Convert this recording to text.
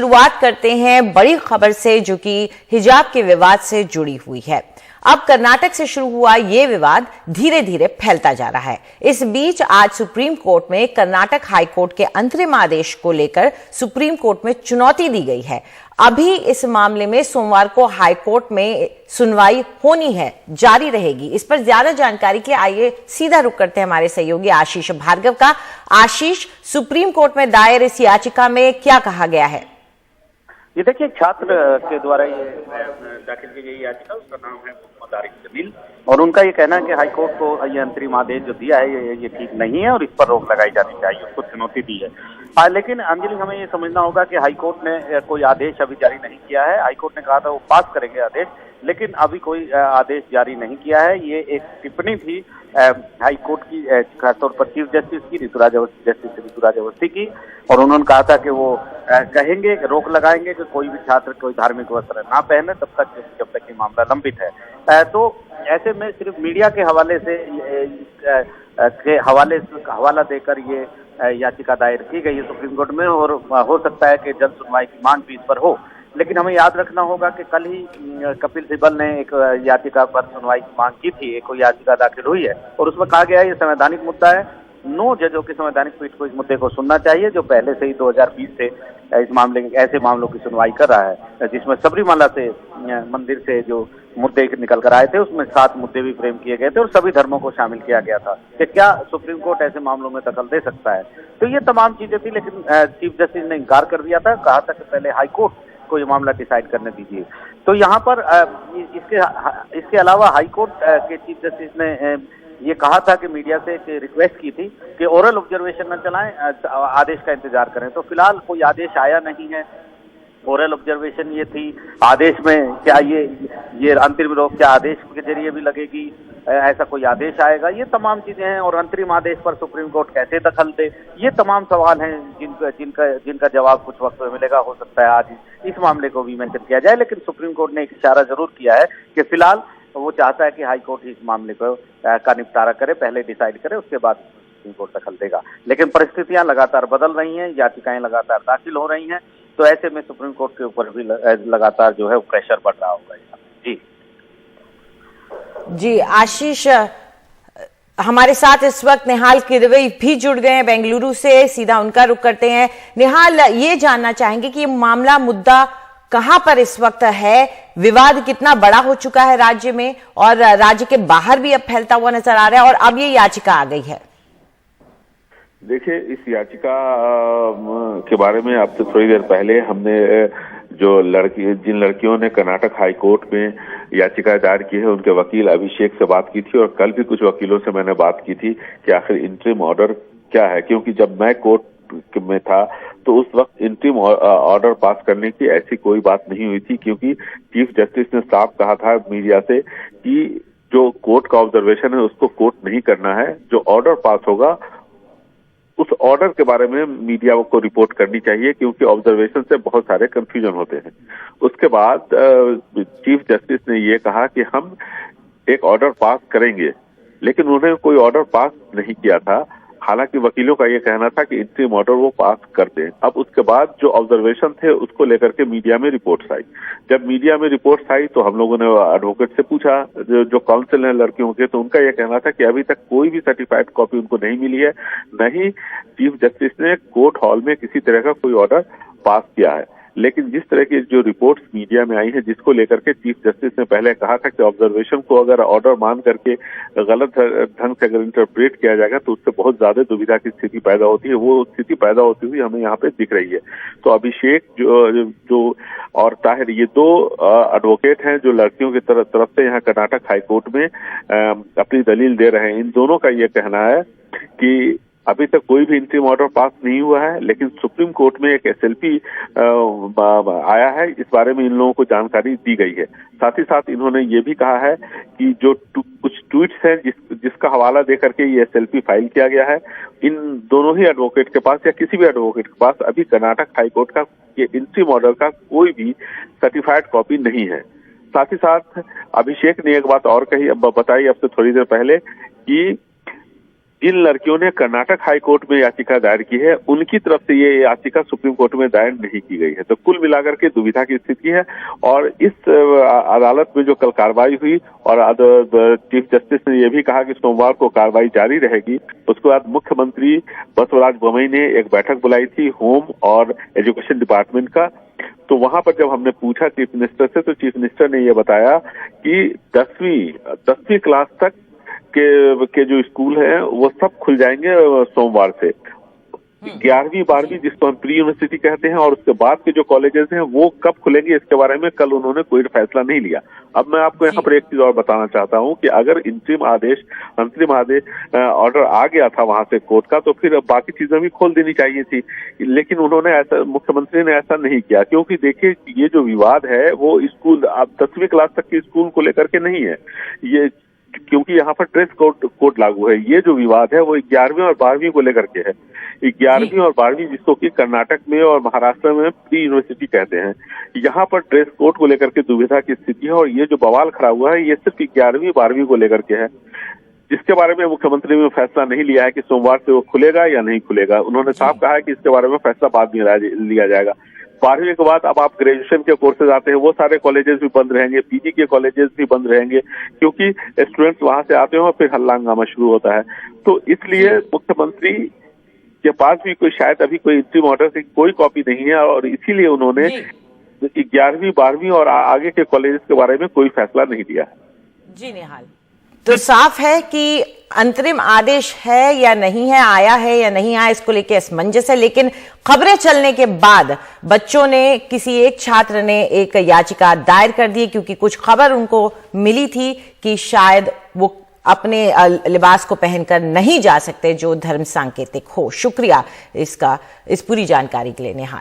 शुरुआत करते हैं बड़ी खबर से, जो कि हिजाब के विवाद से जुड़ी हुई है। अब कर्नाटक से शुरू हुआ ये विवाद धीरे धीरे फैलता जा रहा है। इस बीच आज सुप्रीम कोर्ट में कर्नाटक हाई कोर्ट के अंतरिम आदेश को लेकर सुप्रीम कोर्ट में चुनौती दी गई है। अभी इस मामले में सोमवार को हाई कोर्ट में सुनवाई होनी है, जारी रहेगी। इस पर ज्यादा जानकारी के आइए सीधा रुख करते हैं हमारे सहयोगी आशीष भार्गव का। आशीष, सुप्रीम कोर्ट में दायर इस याचिका में क्या कहा गया है? ये देखिए, छात्र के द्वारा ये दाखिल की गई याचिका, उसका नाम है मोहम्मद आरिफ जमील, और उनका ये कहना है कि हाईकोर्ट को ये अंतरिम आदेश जो दिया है ये ठीक नहीं है और इस पर रोक लगाई जानी चाहिए, उसको चुनौती दी है। लेकिन अंजलि, हमें ये समझना होगा कि हाईकोर्ट ने कोई आदेश अभी जारी नहीं किया है। हाईकोर्ट ने कहा था वो पास करेंगे आदेश, लेकिन अभी कोई आदेश जारी नहीं किया है। ये एक टिप्पणी थी हाई कोर्ट की, खासतौर पर चीफ जस्टिस की, जस्टिस ऋतुराज अवस्थी की, और उन्होंने कहा था कि वो कहेंगे, रोक लगाएंगे कि कोई भी छात्र कोई धार्मिक वस्त्र ना पहने जब तक ये मामला लंबित है। तो ऐसे में सिर्फ मीडिया के हवाले से हवाला देकर ये याचिका दायर की गई है सुप्रीम कोर्ट में, और हो सकता है कि जल्द सुनवाई की मांग भी इस पर हो। लेकिन हमें याद रखना होगा कि कल ही कपिल सिब्बल ने एक याचिका पर सुनवाई की मांग की थी, एक याचिका दाखिल हुई है, और उसमें कहा गया है ये संवैधानिक मुद्दा है, 9 जजों की संवैधानिक पीठ को इस मुद्दे को सुनना चाहिए, जो पहले से ही 2020 से इस मामले ऐसे मामलों की सुनवाई कर रहा है, जिसमें सबरीमाला से मंदिर से जो मुद्दे निकल कर आए थे उसमें 7 मुद्दे भी फ्रेम किए गए थे और सभी धर्मों को शामिल किया गया था कि क्या सुप्रीम कोर्ट ऐसे मामलों में दखल दे सकता है। तो ये तमाम चीजें थी, लेकिन चीफ जस्टिस ने इनकार कर दिया था, कहा था कि पहले हाई कोर्ट को ये मामला डिसाइड करने दीजिए। तो यहाँ पर इसके अलावा हाई कोर्ट के चीफ जस्टिस ने ये कहा था कि मीडिया से एक रिक्वेस्ट की थी कि ओरल ऑब्जर्वेशन न चलाएं, आदेश का इंतजार करें। तो फिलहाल कोई आदेश आया नहीं है। ओरल ऑब्जर्वेशन ये थी, आदेश में क्या ये अंतरिम रोक क्या आदेश के जरिए भी लगेगी, ऐसा कोई आदेश आएगा, ये तमाम चीजें हैं। और अंतरिम आदेश पर सुप्रीम कोर्ट कैसे दखल दे, ये तमाम सवाल हैं जिनका जवाब कुछ वक्त में मिलेगा। हो सकता है आज इस मामले को भी मेंशन किया जाए, लेकिन सुप्रीम कोर्ट ने एक इशारा जरूर किया है कि फिलहाल वो चाहता है कि हाई कोर्ट इस मामले को का निपटारा करे, पहले डिसाइड करे, उसके बाद सुप्रीम कोर्ट दखल देगा। लेकिन परिस्थितियां लगातार बदल रही हैं, याचिकाएं लगातार दाखिल हो रही हैं, तो ऐसे में सुप्रीम कोर्ट के ऊपर भी लगातार जो है प्रेशर बढ़ रहा होगा। जी आशीष, हमारे साथ इस वक्त निहाल किदवई भी जुड़ गए हैं बेंगलुरु से, सीधा उनका रुख करते हैं। निहाल, ये जानना चाहेंगे कि ये मामला मुद्दा कहां पर इस वक्त है, विवाद कितना बड़ा हो चुका है राज्य में, और राज्य के बाहर भी अब फैलता हुआ नजर आ रहा है, और अब ये याचिका आ गई है। देखिए, इस याचिका के बारे में अब से थोड़ी देर पहले हमने जिन लड़कियों ने कर्नाटक हाई कोर्ट में याचिका दायर की है, उनके वकील अभिषेक से बात की थी, और कल भी कुछ वकीलों से मैंने बात की थी कि आखिर इंटरिम ऑर्डर क्या है। क्योंकि जब मैं कोर्ट में था तो उस वक्त इंटरिम ऑर्डर पास करने की ऐसी कोई बात नहीं हुई थी, क्योंकि चीफ जस्टिस ने साफ कहा था मीडिया से कि जो कोर्ट का ऑब्जर्वेशन है उसको कोर्ट नहीं करना है, जो ऑर्डर पास होगा उस ऑर्डर के बारे में मीडिया को रिपोर्ट करनी चाहिए, क्योंकि ऑब्जर्वेशन से बहुत सारे कंफ्यूजन होते हैं। उसके बाद चीफ जस्टिस ने ये कहा कि हम एक ऑर्डर पास करेंगे, लेकिन उन्होंने कोई ऑर्डर पास नहीं किया था। हालांकि वकीलों का ये कहना था कि इंटरिम ऑर्डर वो पास कर दें। अब उसके बाद जो ऑब्जर्वेशन थे उसको लेकर के मीडिया में रिपोर्ट्स आई। जब मीडिया में रिपोर्ट्स आई तो हम लोगों ने एडवोकेट से पूछा, जो काउंसिल है लड़कियों के, तो उनका ये कहना था कि अभी तक कोई भी सर्टिफाइड कॉपी उनको नहीं मिली है, न ही चीफ जस्टिस ने कोर्ट हॉल में किसी तरह का कोई ऑर्डर पास किया है। लेकिन जिस तरह की जो रिपोर्ट्स मीडिया में आई है, जिसको लेकर के चीफ जस्टिस ने पहले कहा था कि ऑब्जर्वेशन को अगर ऑर्डर मान करके गलत ढंग से अगर इंटरप्रेट किया जाएगा तो उससे बहुत ज्यादा दुविधा की स्थिति पैदा होती है, वो स्थिति पैदा होती हुई हमें यहाँ पे दिख रही है। तो अभिषेक जो और ताहिर, ये 2 एडवोकेट हैं जो लड़कियों की तरफ से यहाँ कर्नाटक हाई कोर्ट में अपनी दलील दे रहे हैं। इन दोनों का ये कहना है कि अभी तक कोई भी इंटरिम ऑर्डर पास नहीं हुआ है, लेकिन सुप्रीम कोर्ट में एक SLP आया है, इस बारे में इन लोगों को जानकारी दी गई है। साथ ही साथ इन्होंने ये भी कहा है कि जो कुछ ट्वीट्स हैं जिसका हवाला देकर के ये SLP फाइल किया गया है, इन दोनों ही एडवोकेट के पास या किसी भी एडवोकेट के पास अभी कर्नाटक हाई कोर्ट का ये इंटरिम ऑर्डर का कोई भी सर्टिफाइड कॉपी नहीं है। साथ ही साथ अभिषेक ने एक बात और कही, अब बताई अब से थोड़ी देर पहले, कि जिन लड़कियों ने कर्नाटक हाई कोर्ट में याचिका दायर की है उनकी तरफ से ये याचिका सुप्रीम कोर्ट में दायर नहीं की गई है। तो कुल मिलाकर के दुविधा की स्थिति है और इस अदालत में जो कल कार्रवाई हुई और चीफ जस्टिस ने यह भी कहा कि सोमवार को कार्रवाई जारी रहेगी। उसके बाद मुख्यमंत्री बसवराज बोम्मई ने एक बैठक बुलाई थी होम और एजुकेशन डिपार्टमेंट का। तो वहां पर जब हमने पूछा चीफ मिनिस्टर से तो चीफ मिनिस्टर ने यह बताया कि 10वीं क्लास तक के जो स्कूल हैं वो सब खुल जाएंगे सोमवार से। 11वीं 12वीं जिसको हम प्री यूनिवर्सिटी कहते हैं और उसके बाद के जो कॉलेजेस हैं वो कब खुलेंगे इसके बारे में कल उन्होंने कोई फैसला नहीं लिया। अब मैं आपको यहाँ पर एक चीज और बताना चाहता हूँ कि अगर अंतरिम आदेश ऑर्डर आ गया था वहां से कोर्ट का तो फिर बाकी चीजें भी खोल देनी चाहिए थी, लेकिन उन्होंने ऐसा मुख्यमंत्री ने ऐसा नहीं किया। क्योंकि देखिए ये जो विवाद है वो स्कूल अब 10वीं क्लास तक के स्कूल को लेकर के नहीं है, ये क्योंकि यहाँ पर ड्रेस कोड लागू है। ये जो विवाद है वो 11वीं और 12वीं को लेकर के है। 11वीं और 12वीं जिसको कि कर्नाटक में और महाराष्ट्र में प्री यूनिवर्सिटी कहते हैं, यहाँ पर ड्रेस कोड को लेकर के दुविधा की स्थिति है और ये जो बवाल खड़ा हुआ है ये सिर्फ 11वीं 12वीं को लेकर के है। इसके बारे में मुख्यमंत्री ने फैसला नहीं लिया है कि सोमवार से वो खुलेगा या नहीं खुलेगा। उन्होंने साफ कहा है कि इसके बारे में फैसला बाद में लिया जाएगा। 12वीं के बाद अब आप ग्रेजुएशन के कोर्सेज आते हैं वो सारे कॉलेजेस भी बंद रहेंगे, पीजी के कॉलेजेस भी बंद रहेंगे क्योंकि स्टूडेंट्स वहां से आते हैं और फिर हल्ला हंगामा शुरू होता है। तो इसलिए मुख्यमंत्री के पास भी कोई शायद अभी कोई इंटरिम ऑर्डर की कोई कॉपी नहीं है और इसीलिए उन्होंने 11वीं 12वीं और आगे के कॉलेजेस के बारे में कोई फैसला नहीं लिया है। जी निहाल, तो साफ है कि अंतरिम आदेश है या नहीं है, आया है या नहीं आया, इसको लेके असमंजस है। लेकिन खबरें चलने के बाद बच्चों ने किसी एक छात्र ने एक याचिका दायर कर दी क्योंकि कुछ खबर उनको मिली थी कि शायद वो अपने लिबास को पहनकर नहीं जा सकते जो धर्म सांकेतिक हो। शुक्रिया इस पूरी जानकारी के लिए निहाल।